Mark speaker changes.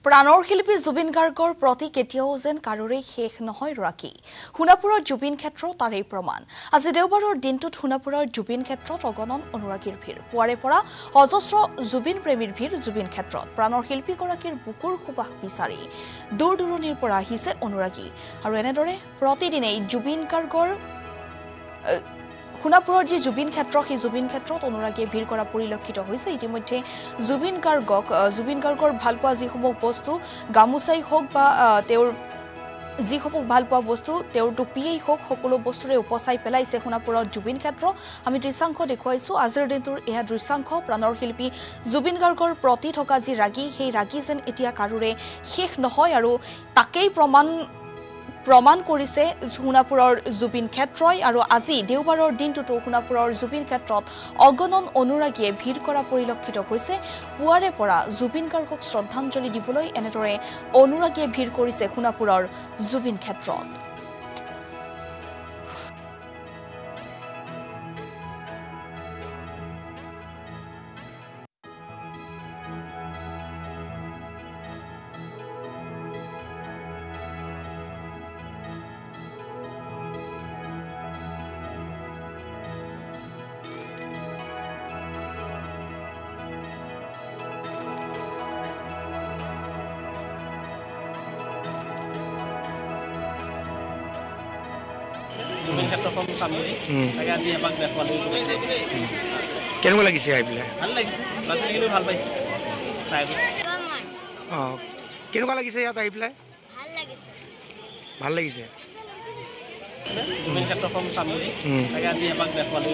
Speaker 1: প্ৰাণৰ শিল্পী জুবিন গাৰ্গৰ প্ৰতি কেতিয়াও যেন কাৰোৰে শেষ নহয় ৰাখি সোণাপুৰৰ জুবিন ক্ষেত্ৰ তাৰেই প্ৰমাণ আজি দেওবাৰৰ দিনটোত সোণাপুৰৰ জুবিন ক্ষেত্ৰত অগণন অনুৰাগীৰ ভিৰ পুৱাৰে পৰা অজস্ৰ জুবিন প্ৰেমীৰ ভিৰ জুবিন ক্ষেত্ৰত প্ৰাণৰ শিল্পীগৰাকীৰ বুকুৰ সুবাস বিচাৰি দূৰ দূৰণিৰ পৰা আহিছে অনুৰাগী আৰু এনেদৰে প্ৰতিদিনেই জুবিন গাৰ্গৰ সোণাপুৰৰ যি জুবিন ক্ষেত্ৰ সেই জুবিন ক্ষেত্ৰত অনুৰাগীয়ে ভিৰ কৰা পৰিলক্ষিত হৈছে ইতিমধ্যে জুবিন গাৰ্গৰ ভালপোৱা যিসমূহ বস্তু গামুচাই হওক বা তেওঁৰ যিসমূহ ভালপোৱা বস্তু তেওঁৰ টুপিয়েই হওক সকলো বস্তুৰে উপচাই পেলাইছে সোণাপুৰৰ জুবিন ক্ষেত্ৰ আমি দৃশ্যাংশ দেখুৱাইছো আজিৰ দিনটোৰ এয়া দৃশ্যাংশ প্ৰাণৰ শিল্পী জুবিন গাৰ্গৰ প্ৰতি থকা যি ৰাগী সেই ৰাগী যেন এতিয়া কাৰোৰে শেষ নহয় আৰু তাকেই প্ৰমাণ কৰিছে সোণাপুৰৰ জুবিন ক্ষেত্ৰই আৰু আজি দেওবাৰৰ দিনটোতো সোণাপুৰৰ জুবিন ক্ষেত্ৰত অগণন অনুৰাগীয়ে ভিৰ কৰা পৰিলক্ষিত হৈছে পুৱাৰে পৰা জুবিন গাৰ্গক শ্ৰদ্ধাঞ্জলি দিবলৈ এনেদৰে অনুৰাগীয়ে ভিৰ কৰিছে সোণাপুৰৰ জুবিন ক্ষেত্ৰত
Speaker 2: জুবিন ক্ষেত্ৰখন চাম বুলি তাকে আজি এপাক দেখুৱালোঁ
Speaker 3: কেনেকুৱা লাগিছে আহি পেলাই
Speaker 2: ভাল লাগিছে ল'ৰা-ছোৱালীখিনিও ভাল পাইছে চাই
Speaker 3: অঁ কেনেকুৱা লাগিছে ইয়াত আহি পেলাই ভাল লাগিছে
Speaker 2: জুবিন ক্ষেত্ৰখন চাম বুলি তাকে আজি এপাক দেখুৱালোঁ